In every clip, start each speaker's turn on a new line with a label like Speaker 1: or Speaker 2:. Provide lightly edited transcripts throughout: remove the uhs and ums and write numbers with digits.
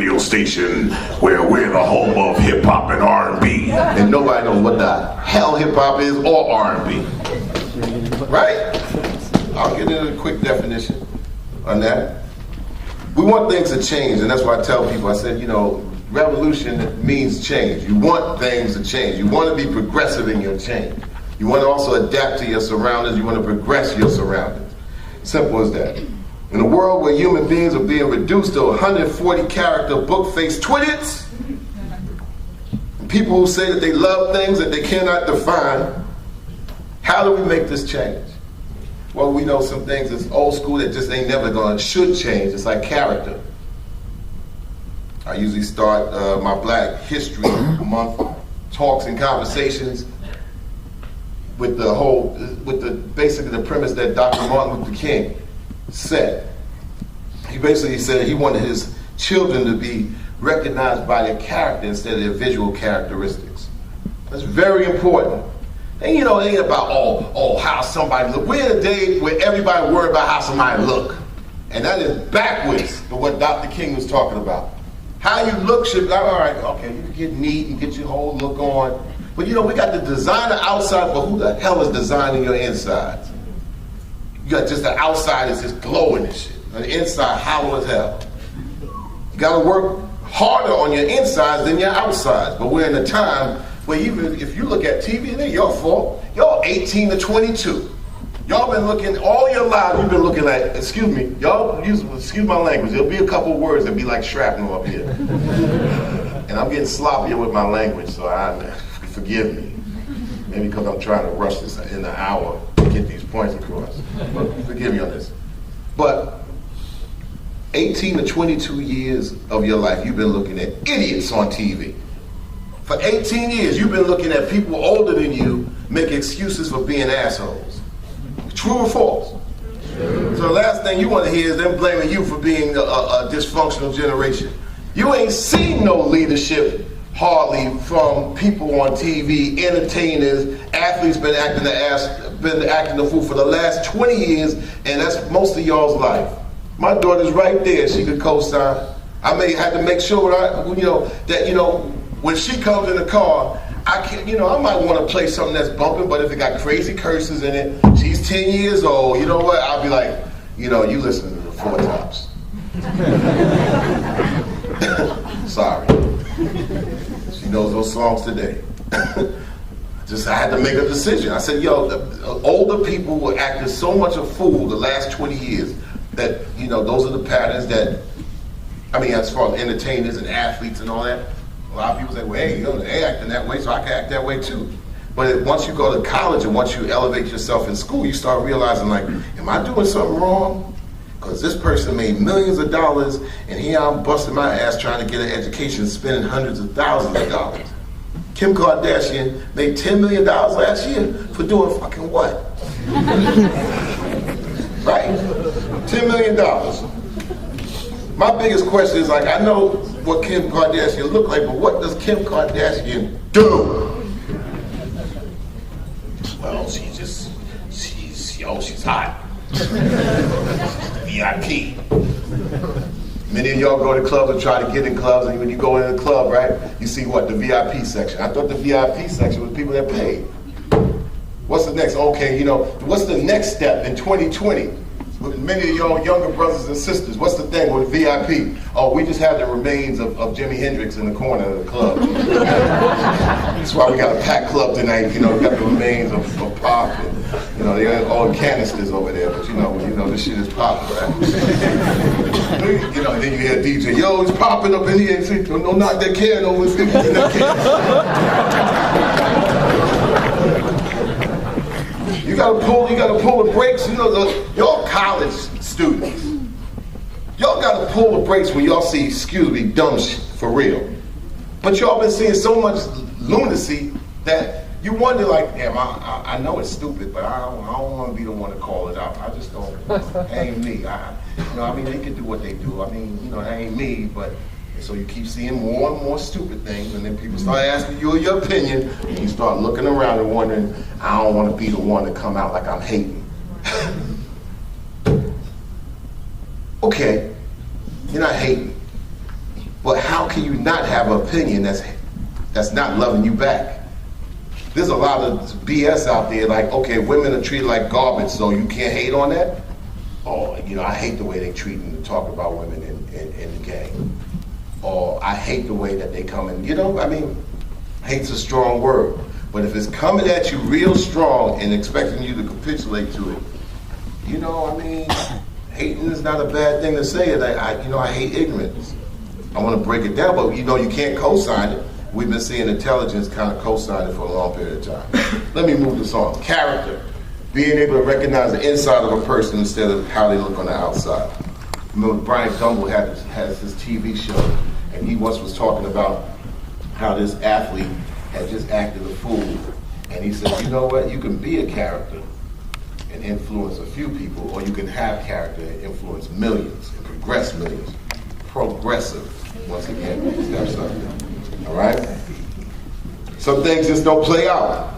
Speaker 1: radio station where we're the home of hip hop and R&B.
Speaker 2: And nobody knows what the hell hip hop is or R&B. Right? I'll get into a quick definition on that. We want things to change, and that's why I tell people, I said, you know, revolution means change. You want things to change. You want to be progressive in your change. You want to also adapt to your surroundings. You want to progress your surroundings. Simple as that. In a world where human beings are being reduced to 140 character book-faced twidiots, people who say that they love things that they cannot define, how do we make this change? Well, we know some things that's old school that just ain't never gonna, should change. It's like character. I usually start my Black History Month talks and conversations with basically the premise that Dr. Martin Luther King said. He basically said he wanted his children to be recognized by their character instead of their visual characteristics. That's very important. And you know, it ain't about how somebody look. We're in a day where everybody worried about how somebody look. And that is backwards to what Dr. King was talking about. How you look should be, all right, okay, you can get neat and get your whole look on. But you know, we got the designer outside, but who the hell is designing your insides? You got just the outside is just glowing and shit. And the inside hollow as hell. You gotta work harder on your insides than your outsides. But we're in a time where even if you look at TV, it ain't your fault. Y'all 18 to 22. Y'all been looking, all your lives, you've been looking at, excuse me, y'all, excuse my language, there'll be a couple words that be like shrapnel up here. And I'm getting sloppier with my language, so forgive me. Maybe because I'm trying to rush this in an hour to get these points across. But forgive me on this. But 18 to 22 years of your life, you've been looking at idiots on TV. For 18 years, you've been looking at people older than you make excuses for being assholes. True or false? True. So the last thing you want to hear is them blaming you for being a dysfunctional generation. You ain't seen no leadership hardly from people on TV, entertainers, athletes been acting the fool for the last 20 years, and that's most of y'all's life. My daughter's right there, she could co-sign. I may have to make sure that when she comes in the car, I can't, I might want to play something that's bumping, but if it got crazy curses in it, she's 10 years old, you know what? I'll be like, you listen to the Four Tops. Sorry. She knows those songs today. I had to make a decision. I said, the older people were acting so much a fool the last 20 years that, those are the patterns that, as far as entertainers and athletes and all that, a lot of people say, well, hey, they acting that way, so I can act that way too. But once you go to college and once you elevate yourself in school, you start realizing, like, am I doing something wrong? Because this person made millions of dollars, and here I'm busting my ass trying to get an education, spending hundreds of thousands of dollars. Kim Kardashian made $10 million last year for doing fucking what? Right? $10 million. My biggest question is, like, I know what Kim Kardashian look like, but what does Kim Kardashian do? Well, she's hot. VIP. Many of y'all go to clubs and try to get in clubs, and when you go in the club, right, you see what? The VIP section. I thought the VIP section was people that paid. What's the next? Okay, what's the next step in 2020? Many of y'all younger brothers and sisters, what's the thing with VIP? Oh, we just have the remains of Jimi Hendrix in the corner of the club. That's why we got a packed club tonight. We got the remains of Pop. And, they got all the canisters over there, but this shit is popping, right? Then you hear a DJ, yo, it's popping up in here. See, don't knock that can over. You gotta pull the brakes. Y'all college students, y'all gotta pull the brakes when y'all see, dumb shit for real. But y'all been seeing so much lunacy that you wonder, like, damn, I know it's stupid, but I don't want to be the one to call it out. I just don't. It ain't me. They can do what they do. It ain't me, but. So you keep seeing more and more stupid things, and then people start asking you your opinion, and you start looking around and wondering, I don't want to be the one to come out like I'm hating. Okay, you're not hating. But how can you not have an opinion that's not loving you back? There's a lot of BS out there, like, okay, women are treated like garbage, so you can't hate on that? Oh, I hate the way they treat and talk about women in the game. Or I hate the way that they come in, hate's a strong word. But if it's coming at you real strong and expecting you to capitulate to it, hating is not a bad thing to say. I hate ignorance. I want to break it down, but you can't co-sign it. We've been seeing intelligence kind of co-sign it for a long period of time. Let me move this on. Character. Being able to recognize the inside of a person instead of how they look on the outside. Remember, Brian Gumble has his TV show, and he once was talking about how this athlete had just acted a fool. And he said, you know what? You can be a character and influence a few people, or you can have character and influence millions and progress millions. Progressive, once again, that's something. All right? Some things just don't play out.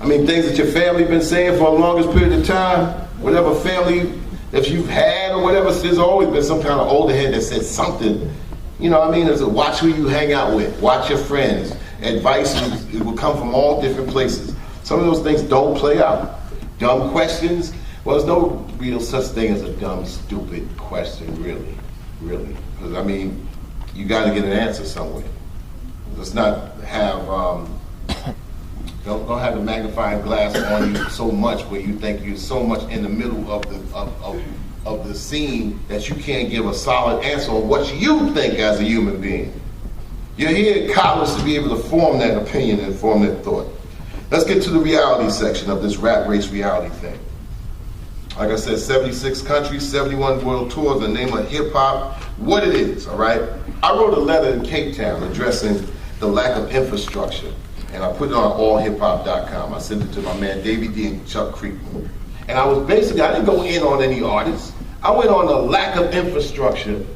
Speaker 2: Things that your family been saying for the longest period of time, whatever family that you've had or whatever, there's always been some kind of older head that said something. There's a watch who you hang out with, watch your friends. Advice, it will come from all different places. Some of those things don't play out. Dumb questions, well, there's no real such thing as a dumb, stupid question, really. Because, you got to get an answer somewhere. Let's not have, don't have the magnifying glass on you so much where you think you're so much in the middle of the scene that you can't give a solid answer on what you think as a human being. You're here at college to be able to form that opinion and form that thought. Let's get to the reality section of this rat race reality thing. Like I said, 76 countries, 71 world tours, the name of hip-hop, what it is, all right? I wrote a letter in Cape Town addressing the lack of infrastructure, and I put it on allhiphop.com. I sent it to my man Davey D and Chuck Creekman. And I didn't go in on any artists. I went on the lack of infrastructure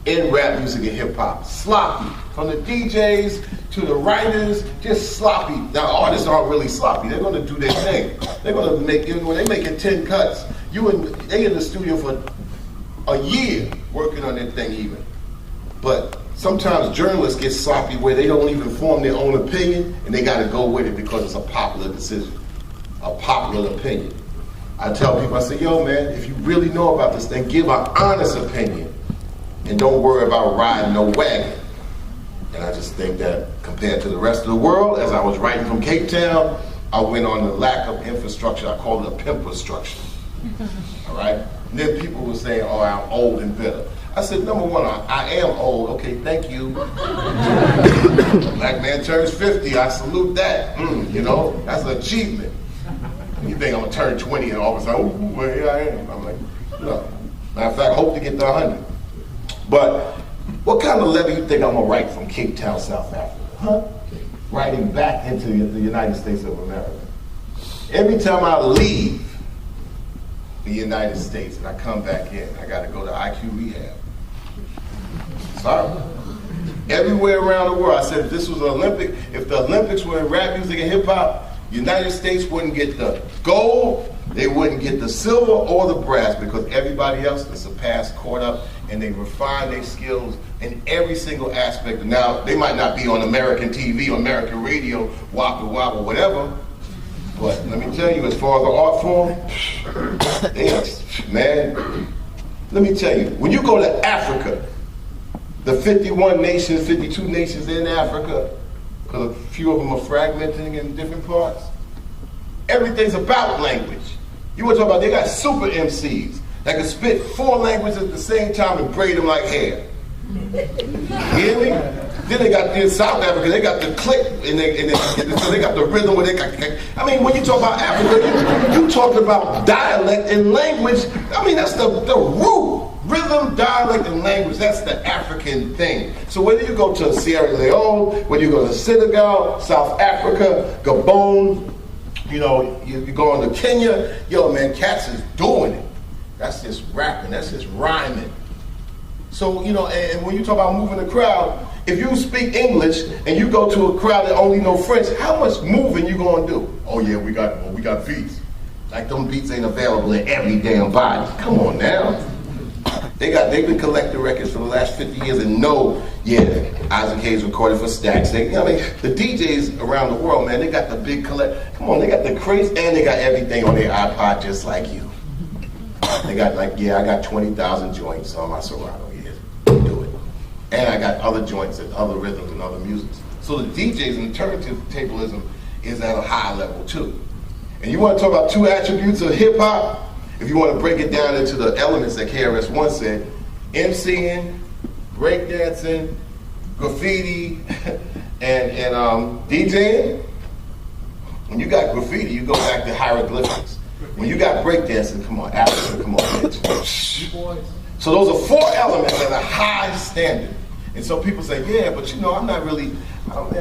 Speaker 2: in rap music and hip-hop. Sloppy. From the DJs to the writers, just sloppy. Now, artists aren't really sloppy. They're going to do their thing. They're going to make, when they making 10 cuts, they in the studio for a year working on their thing even. But sometimes journalists get sloppy where they don't even form their own opinion and they got to go with it because it's a popular decision, a popular opinion. I tell people, I say, yo, man, if you really know about this thing, give an honest opinion and don't worry about riding no wagon. And I just think that compared to the rest of the world, as I was writing from Cape Town, I went on the lack of infrastructure. I called it a pimp-structure. All right? And then people were saying, oh, I'm old and bitter. I said, number one, I am old. Okay, thank you. Black man turns 50. I salute that. That's an achievement. You think I'm going to turn 20 and all of a sudden, oh, well, here I am. I'm like, no. Matter of fact, I hope to get to 100. But what kind of letter you think I'm going to write from Cape Town, South Africa? Huh? Writing back into the United States of America. Every time I leave the United States and I come back in, I got to go to IQ rehab. Sorry. Everywhere around the world, I said if this was an Olympic, if the Olympics were in rap music and hip hop, United States wouldn't get the gold, they wouldn't get the silver or the brass because everybody else is surpassed, caught up, and they refine their skills in every single aspect. Now, they might not be on American TV or American radio, Waka Waka, whatever, but let me tell you, as far as the art form, they are, man, let me tell you, when you go to Africa, the 51 nations, 52 nations in Africa, because a few of them are fragmenting in different parts, everything's about language. You want to talk about, they got super MCs that can spit 4 languages at the same time and braid them like hair. You hear me? Then they got, in South Africa, they got the click, so they got the rhythm where they got, when you talk about Africa, you talk about dialect and language. That's the root. Rhythm, dialect, and language, that's the African thing. So whether you go to Sierra Leone, whether you go to Senegal, South Africa, Gabon, you're going to Kenya, yo, man, cats is doing it. That's just rapping, that's just rhyming. So, and when you talk about moving the crowd, if you speak English and you go to a crowd that only know French, how much moving you gonna do? Oh yeah, we got beats. Like them beats ain't available in every damn body. Come on now. They've been collecting records for the last 50 years and know, yeah, Isaac Hayes recorded for Stax. The DJs around the world, man, they got the big collect. Come on, they got the craze and they got everything on their iPod just like you. They got I got 20,000 joints on my Serato. Yeah, do it. And I got other joints and other rhythms and other musics. So the DJs and turntablism is at a high level too. And you want to talk about two attributes of hip hop? If you want to break it down into the elements that KRS-One said, MCing, breakdancing, graffiti, and DJing. When you got graffiti, you go back to hieroglyphics. When you got breakdancing, come on, Africa, come on, bitch. So those are four elements at a high standard. And so people say, yeah, but I'm not really, I don't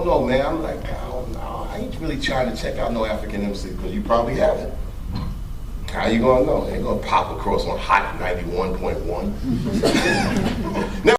Speaker 2: know, man. I'm like, I don't know. I ain't really trying to check out no African MC because you probably haven't. How you gonna know? They ain't gonna pop across on Hot 91.1. Now,